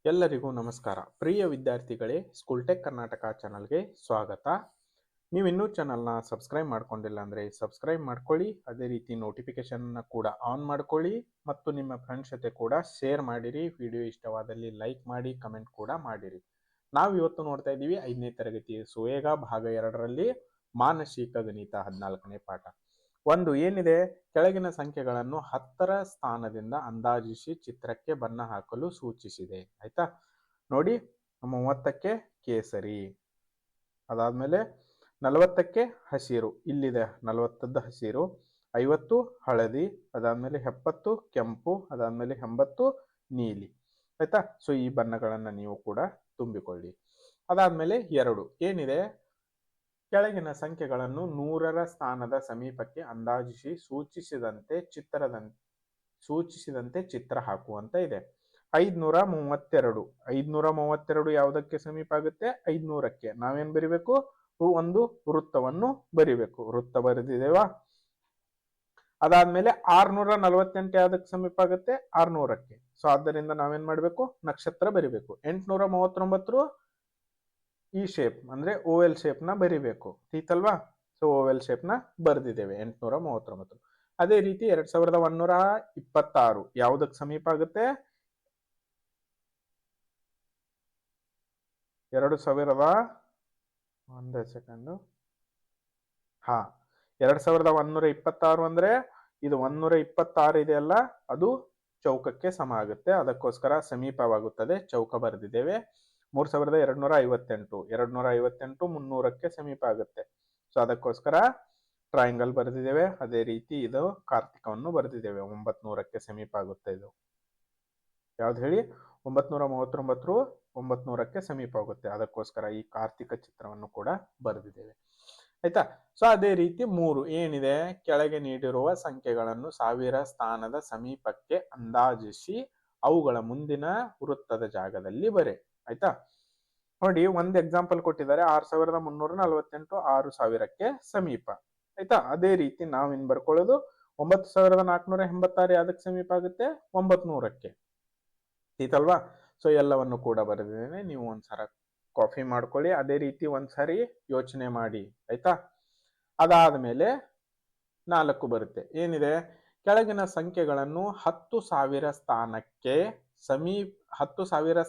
ಎಲ್ಲರಿಗೂ ನಮಸ್ಕಾರ. ಪ್ರಿಯ ವಿದ್ಯಾರ್ಥಿಗಳೇ, ಸ್ಕೂಲ್ಟೆಕ್ ಕರ್ನಾಟಕ ಚಾನಲ್ಗೆ ಸ್ವಾಗತ. ನೀವು ಇನ್ನೂ ಚಾನಲ್ನ ಸಬ್ಸ್ಕ್ರೈಬ್ ಮಾಡ್ಕೊಂಡಿಲ್ಲ ಅಂದರೆ ಸಬ್ಸ್ಕ್ರೈಬ್ ಮಾಡ್ಕೊಳ್ಳಿ. ಅದೇ ರೀತಿ ನೋಟಿಫಿಕೇಶನ್ನ ಕೂಡ ಆನ್ ಮಾಡ್ಕೊಳ್ಳಿ ಮತ್ತು ನಿಮ್ಮ ಫ್ರೆಂಡ್ಸ್ ಜೊತೆ ಕೂಡ ಶೇರ್ ಮಾಡಿರಿ. ವಿಡಿಯೋ ಇಷ್ಟವಾದಲ್ಲಿ ಲೈಕ್ ಮಾಡಿ, ಕಮೆಂಟ್ ಕೂಡ ಮಾಡಿರಿ. ನಾವು ಇವತ್ತು ನೋಡ್ತಾ ಇದ್ದೀವಿ 5ನೇ ತರಗತಿ ಸುವೇಗ ಭಾಗ 2ರಲ್ಲಿ ಮಾನಸಿಕ ಗಣಿತ 14ನೇ ಪಾಠ. ಒಂದು ಏನಿದೆ, ಕೆಳಗಿನ ಸಂಖ್ಯೆಗಳನ್ನು 10ರ ಸ್ಥಾನದಿಂದ ಅಂದಾಜಿಸಿ ಚಿತ್ರಕ್ಕೆ ಬಣ್ಣ ಹಾಕಲು ಸೂಚಿಸಿದೆ. ಆಯ್ತಾ, ನೋಡಿ 30ಕ್ಕೆ ಕೇಸರಿ, ಅದಾದ್ಮೇಲೆ 40ಕ್ಕೆ ಹಸಿರು, ಇಲ್ಲಿದೆ 40ದ್ದು ಹಸಿರು, 50 ಹಳದಿ, ಅದಾದ್ಮೇಲೆ 70 ಕೆಂಪು, ಅದಾದ್ಮೇಲೆ 80 ನೀಲಿ. ಆಯ್ತಾ, ಸೊ ಈ ಬಣ್ಣಗಳನ್ನ ನೀವು ಕೂಡ ತುಂಬಿಕೊಳ್ಳಿ. ಅದಾದ್ಮೇಲೆ 2 ಏನಿದೆ, ಕೆಳಗಿನ ಸಂಖ್ಯೆಗಳನ್ನು 100ರ ಸ್ಥಾನದ ಸಮೀಪಕ್ಕೆ ಅಂದಾಜಿಸಿ ಸೂಚಿಸಿದಂತೆ ಚಿತ್ರ ಹಾಕುವಂತ ಇದೆ. 532 ಯಾವುದಕ್ಕೆ ಸಮೀಪ ಆಗುತ್ತೆ? 500ಕ್ಕೆ. ನಾವೇನ್ ಬರಿಬೇಕು? ಒಂದು ವೃತ್ತವನ್ನು ಬರಿಬೇಕು. ವೃತ್ತ ಬರೆದಿದ್ದೇವಾ? ಅದಾದ್ಮೇಲೆ 648 ಯಾವುದಕ್ಕೆ ಸಮೀಪ ಆಗುತ್ತೆ? 600ಕ್ಕೆ. ಸೊ ಆದ್ದರಿಂದ ನಾವೇನ್ ಮಾಡ್ಬೇಕು? ನಕ್ಷತ್ರ ಬರಿಬೇಕು. 839 ಈ ಶೇಪ್ ಅಂದ್ರೆ ಓವೆಲ್ ಶೇಪ್ ನ ಬರಿಬೇಕು. ತೀತಲ್ವಾ? ಸೊ ಓವೆಲ್ ಶೇಪ್ ನ ಬರ್ದಿದ್ದೇವೆ 839. ಅದೇ ರೀತಿ 2126 ಯಾವುದಕ್ಕೆ ಸಮೀಪ ಆಗುತ್ತೆ? 2126 ಅಂದ್ರೆ ಇದು 126 ಇದೆಯಲ್ಲ, ಅದು ಚೌಕಕ್ಕೆ ಸಮ ಆಗುತ್ತೆ. ಅದಕ್ಕೋಸ್ಕರ ಸಮೀಪವಾಗುತ್ತದೆ, ಚೌಕ ಬರೆದಿದ್ದೇವೆ. 3258 300ಕ್ಕೆ ಸಮೀಪ ಆಗುತ್ತೆ. ಸೊ ಅದಕ್ಕೋಸ್ಕರ ಟ್ರಯಾಂಗಲ್ ಬರೆದಿದ್ದೇವೆ. ಅದೇ ರೀತಿ ಇದು ಕಾರ್ತಿಕವನ್ನು ಬರೆದಿದ್ದೇವೆ. 900ಕ್ಕೆ ಸಮೀಪ ಆಗುತ್ತೆ. ಇದು ಯಾವ್ದು ಹೇಳಿ? 939 900ಕ್ಕೆ ಸಮೀಪ ಆಗುತ್ತೆ. ಅದಕ್ಕೋಸ್ಕರ ಈ ಕಾರ್ತಿಕ ಚಿತ್ರವನ್ನು ಕೂಡ ಬರೆದಿದ್ದೇವೆ. ಆಯ್ತಾ? ಸೊ ಅದೇ ರೀತಿ 3 ಏನಿದೆ, ಕೆಳಗೆ ನೀಡಿರುವ ಸಂಖ್ಯೆಗಳನ್ನು 1000 ಸ್ಥಾನದ ಸಮೀಪಕ್ಕೆ ಅಂದಾಜಿಸಿ ಅವುಗಳ ಮುಂದಿನ ವೃತ್ತದ ಜಾಗದಲ್ಲಿ ಬರೆ. ಆಯ್ತಾ, ನೋಡಿ ಒಂದು ಎಕ್ಸಾಂಪಲ್ ಕೊಟ್ಟಿದ್ದಾರೆ. 6348 6000ಕ್ಕೆ ಸಮೀಪ. ಆಯ್ತಾ, ಅದೇ ರೀತಿ ನಾವೇನ್ ಬರ್ಕೊಳ್ಳೋದು? 9486 ಯಾವ್ದಕ್ಕೆ ಸಮೀಪ ಆಗುತ್ತೆ? 900ಕ್ಕೆ. ಈತಲ್ವಾ? ಸೊ ಎಲ್ಲವನ್ನು ಕೂಡ ಬರೆದಿದ್ದೇನೆ. ನೀವು ಒಂದ್ಸಲ ಕಾಪಿ ಮಾಡ್ಕೊಳ್ಳಿ. ಅದೇ ರೀತಿ ಒಂದ್ಸರಿ ಯೋಚನೆ ಮಾಡಿ. ಆಯ್ತಾ, ಅದಾದ್ಮೇಲೆ 4 ಬರುತ್ತೆ. ಏನಿದೆ, ಕೆಳಗಿನ ಸಂಖ್ಯೆಗಳನ್ನು 10,000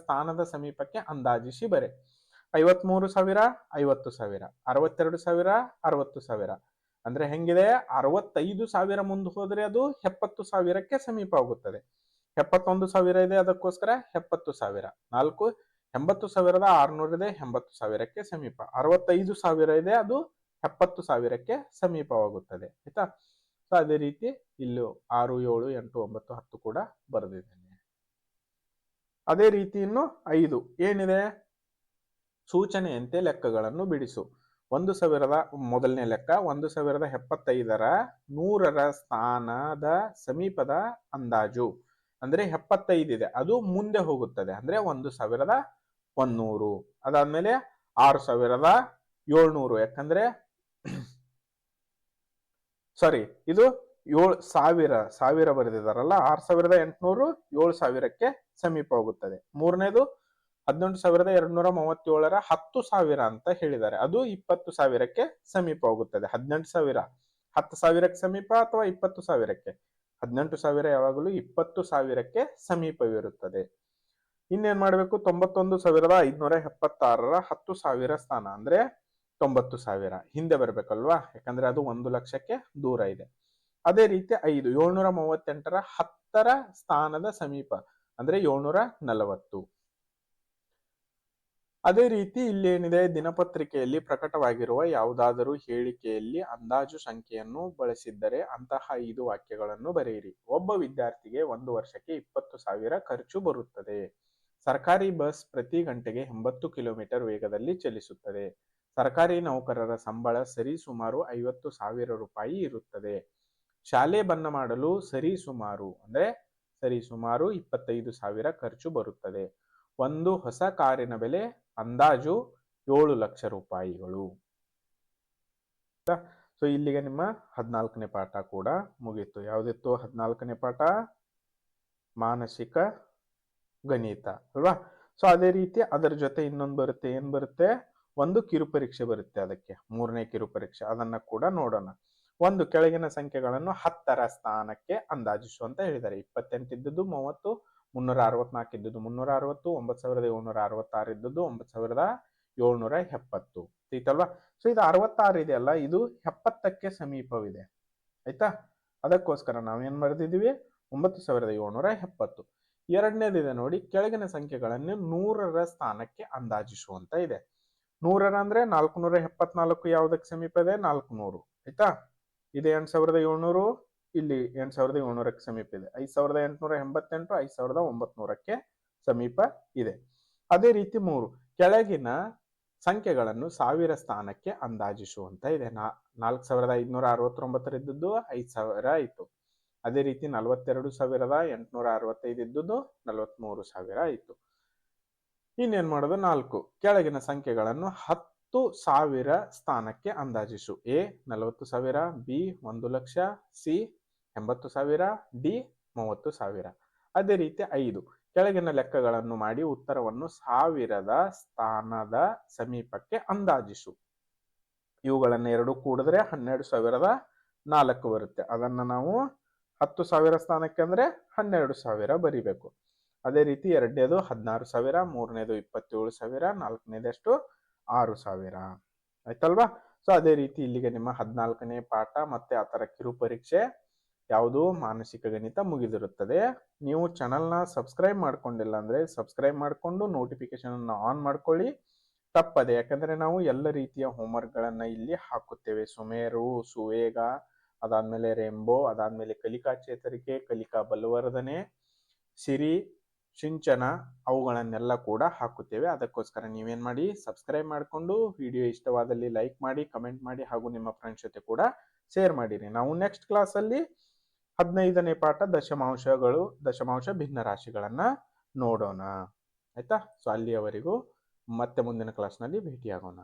ಸ್ಥಾನದ ಸಮೀಪಕ್ಕೆ ಅಂದಾಜಿಸಿ ಬರೆ. 53,000 50,000, 62,000 60,000. ಅಂದ್ರೆ ಹೆಂಗಿದೆ? 65,000 ಮುಂದೆ ಹೋದ್ರೆ ಅದು 70,000ಕ್ಕೆ ಸಮೀಪ ಆಗುತ್ತದೆ. 71,000 ಇದೆ, ಅದಕ್ಕೋಸ್ಕರ 70,000. 4 80,600 ಇದೆ, 80,000ಕ್ಕೆ ಸಮೀಪ. 65,000 ಇದೆ, ಅದು 70,000ಕ್ಕೆ ಸಮೀಪವಾಗುತ್ತದೆ. ಆಯ್ತಾ? ಸೊ ಅದೇ ರೀತಿ ಇಲ್ಲಿ 6 7 8 9 10 ಕೂಡ ಬರೆದಿದ್ದೇನೆ. ಅದೇ ರೀತಿ ಇನ್ನು 5 ಏನಿದೆ, ಸೂಚನೆಯಂತೆ ಲೆಕ್ಕಗಳನ್ನು ಬಿಡಿಸು. 1,000 ಮೊದಲನೇ ಲೆಕ್ಕ. 1,075ರ 100ರ ಸ್ಥಾನದ ಸಮೀಪದ ಅಂದಾಜು ಅಂದ್ರೆ 75 ಇದೆ, ಅದು ಮುಂದೆ ಹೋಗುತ್ತದೆ ಅಂದ್ರೆ 1,100. ಅದಾದ್ಮೇಲೆ 6,700, ಯಾಕಂದ್ರೆ ಸಾರಿ ಇದು 7,000 ಬರೆದಿದಾರಲ್ಲ, 6,800 7,000ಕ್ಕೆ ಸಮೀಪ ಹೋಗುತ್ತದೆ. ಮೂರನೇದು 18,237ರ 10,000 ಅಂತ ಹೇಳಿದ್ದಾರೆ, ಅದು 20,000ಕ್ಕೆ ಸಮೀಪ ಹೋಗುತ್ತದೆ. 18,000 10,000ಕ್ಕೆ ಸಮೀಪ ಅಥವಾ 20,000ಕ್ಕೆ? 18,000 ಯಾವಾಗಲೂ 20,000ಕ್ಕೆ ಸಮೀಪವಿರುತ್ತದೆ. ಇನ್ನೇನ್ ಮಾಡ್ಬೇಕು? 91,576ರ 10,000 ಸ್ಥಾನ ಅಂದ್ರೆ 90,000 ಹಿಂದೆ ಬರ್ಬೇಕಲ್ವಾ, ಯಾಕಂದ್ರೆ ಅದು 1,00,000ಕ್ಕೆ ದೂರ ಇದೆ. ಅದೇ ರೀತಿ 5 738ರ 10ರ ಸ್ಥಾನದ ಸಮೀಪ ಅಂದ್ರೆ 740. ಅದೇ ರೀತಿ ಇಲ್ಲೇನಿದೆ, ದಿನಪತ್ರಿಕೆಯಲ್ಲಿ ಪ್ರಕಟವಾಗಿರುವ ಯಾವುದಾದರೂ ಹೇಳಿಕೆಯಲ್ಲಿ ಅಂದಾಜು ಸಂಖ್ಯೆಯನ್ನು ಬಳಸಿದ್ದರೆ ಅಂತಹ 5 ವಾಕ್ಯಗಳನ್ನು ಬರೆಯಿರಿ. ಒಬ್ಬ ವಿದ್ಯಾರ್ಥಿಗೆ 1 ವರ್ಷಕ್ಕೆ 20,000 ಖರ್ಚು ಬರುತ್ತದೆ. ಸರ್ಕಾರಿ ಬಸ್ ಪ್ರತಿ ಗಂಟೆಗೆ 80 ಕಿಲೋಮೀಟರ್ ವೇಗದಲ್ಲಿ ಚಲಿಸುತ್ತದೆ. ಸರ್ಕಾರಿ ನೌಕರರ ಸಂಬಳ ಸರಿ ಸುಮಾರು 50,000 ರೂಪಾಯಿ ಇರುತ್ತದೆ. ಶಾಲೆ ಬಣ್ಣ ಮಾಡಲು ಸರಿ ಸುಮಾರು 25,000 ಖರ್ಚು ಬರುತ್ತದೆ. ಒಂದು ಹೊಸ ಕಾರಿನ ಬೆಲೆ ಅಂದಾಜು 7 ಲಕ್ಷ ರೂಪಾಯಿಗಳು. ಸೊ ಇಲ್ಲಿಗೆ ನಿಮ್ಮ 14ನೇ ಪಾಠ ಕೂಡ ಮುಗೀತು. ಯಾವುದಿತ್ತು 14ನೇ ಪಾಠ? ಮಾನಸಿಕ ಗಣಿತ ಅಲ್ವಾ? ಸೊ ಅದೇ ರೀತಿ ಅದರ ಜೊತೆ ಇನ್ನೊಂದು ಬರುತ್ತೆ, ಏನ್ ಬರುತ್ತೆ, ಒಂದು ಕಿರು ಪರೀಕ್ಷೆ ಬರುತ್ತೆ, ಅದಕ್ಕೆ 3ನೇ ಕಿರು ಪರೀಕ್ಷೆ, ಅದನ್ನ ಕೂಡ ನೋಡೋಣ. ಒಂದು, ಕೆಳಗಿನ ಸಂಖ್ಯೆಗಳನ್ನು 10ರ ಸ್ಥಾನಕ್ಕೆ ಅಂದಾಜಿಸು ಅಂತ ಹೇಳಿದ್ದಾರೆ. 28 ಇದ್ದದ್ದು 30, 364 ಇದ್ದದ್ದು 360, 9766 ಇದ್ದದ್ದು 9770 ಐತಲ್ವಾ. ಸೊ ಇದು 66 ಇದೆಯಲ್ಲ, ಇದು 70ಕ್ಕೆ ಸಮೀಪವಿದೆ, ಆಯ್ತಾ. ಅದಕ್ಕೋಸ್ಕರ ನಾವೇನ್ ಬರೆದಿದೀವಿ, 9770. ಎರಡನೇದಿದೆ ನೋಡಿ, ಕೆಳಗಿನ ಸಂಖ್ಯೆಗಳನ್ನು 100ರ ಸ್ಥಾನಕ್ಕೆ ಅಂದಾಜಿಸು ಅಂತ ಇದೆ. 100ರ ಅಂದ್ರೆ 474 ಯಾವುದಕ್ಕೆ ಸಮೀಪ ಇದೆ, 400, ಆಯ್ತಾ. ಇದು 8700, ಇಲ್ಲಿ 8700ಕ್ಕೆ ಸಮೀಪ ಇದೆ. 5888, 5900ಕ್ಕೆ ಸಮೀಪ ಇದೆ. ಅದೇ ರೀತಿ 3, ಕೆಳಗಿನ ಸಂಖ್ಯೆಗಳನ್ನು 1000 ಸ್ಥಾನಕ್ಕೆ ಅಂದಾಜಿಸು ಅಂತ ಇದೆ. 4569 ಇದ್ದದ್ದು 5000 ಆಯ್ತು. ಅದೇ ರೀತಿ 42865 ಇದ್ದದ್ದು 43000 ಆಯ್ತು. ಇನ್ನೇನ್ ಮಾಡೋದು, 4, ಕೆಳಗಿನ ಸಂಖ್ಯೆಗಳನ್ನು 10,000 ಸ್ಥಾನಕ್ಕೆ ಅಂದಾಜಿಸು. A 40,000, B 1,00,000, C 80,000, D 30,000. ಅದೇ ರೀತಿ 5, ಕೆಳಗಿನ ಲೆಕ್ಕಗಳನ್ನು ಮಾಡಿ ಉತ್ತರವನ್ನು 1000ದ ಸ್ಥಾನದ ಸಮೀಪಕ್ಕೆ ಅಂದಾಜಿಸು. ಇವುಗಳನ್ನ ಎರಡು ಕೂಡಿದ್ರೆ 12,004 ಬರುತ್ತೆ. ಅದನ್ನ ನಾವು 10,000 ಸ್ಥಾನಕ್ಕೆ ಅಂದ್ರೆ 12,000 ಬರಿಬೇಕು. ಅದೇ ರೀತಿ ಎರಡನೇದು 16,000, ಮೂರನೇದು 27,000, ನಾಲ್ಕನೇದಷ್ಟು 6,000 ಆಯ್ತಲ್ವಾ. ಸೊ ಅದೇ ರೀತಿ ಇಲ್ಲಿಗೆ ನಿಮ್ಮ 14ನೇ ಪಾಠ ಮತ್ತೆ ಆತರ ಕಿರು ಪರೀಕ್ಷೆ ಯಾವುದು ಮಾನಸಿಕ ಗಣಿತ ಮುಗಿದಿರುತ್ತದೆ. ನೀವು ಚಾನಲ್ನ ಸಬ್ಸ್ಕ್ರೈಬ್ ಮಾಡ್ಕೊಂಡಿಲ್ಲ ಅಂದ್ರೆ ಸಬ್ಸ್ಕ್ರೈಬ್ ಮಾಡಿಕೊಂಡು ನೋಟಿಫಿಕೇಶನ್ ಅನ್ನು ಆನ್ ಮಾಡ್ಕೊಳ್ಳಿ ತಪ್ಪದೆ. ಯಾಕಂದ್ರೆ ನಾವು ಎಲ್ಲ ರೀತಿಯ ಹೋಮ್ವರ್ಕ್ ಗಳನ್ನ ಇಲ್ಲಿ ಹಾಕುತ್ತೇವೆ. ಸುಮೇರು, ಸುವೇಗ, ಅದಾದ್ಮೇಲೆ ರೇಂಬೋ, ಅದಾದ್ಮೇಲೆ ಕಲಿಕಾ ಚೇತರಿಕೆ, ಕಲಿಕಾ ಬಲವರ್ಧನೆ, ಸಿರಿ, ಸಿಂಚನ, ಅವುಗಳನ್ನೆಲ್ಲ ಕೂಡ ಹಾಕುತ್ತೇವೆ. ಅದಕ್ಕೋಸ್ಕರ ನೀವೇನ್ ಮಾಡಿ, ಸಬ್ಸ್ಕ್ರೈಬ್ ಮಾಡಿಕೊಂಡು ವಿಡಿಯೋ ಇಷ್ಟವಾದಲ್ಲಿ ಲೈಕ್ ಮಾಡಿ, ಕಮೆಂಟ್ ಮಾಡಿ, ಹಾಗೂ ನಿಮ್ಮ ಫ್ರೆಂಡ್ಸ್ ಜೊತೆ ಕೂಡ ಶೇರ್ ಮಾಡಿರಿ. ನಾವು ನೆಕ್ಸ್ಟ್ ಕ್ಲಾಸ್ ಅಲ್ಲಿ 15ನೇ ಪಾಠ ದಶಮಾಂಶ ಭಿನ್ನ ರಾಶಿಗಳನ್ನ ನೋಡೋಣ, ಆಯ್ತಾ. ಸೊ ಅಲ್ಲಿಯವರೆಗೂ ಮತ್ತೆ ಮುಂದಿನ ಕ್ಲಾಸ್ನಲ್ಲಿ ಭೇಟಿಯಾಗೋಣ.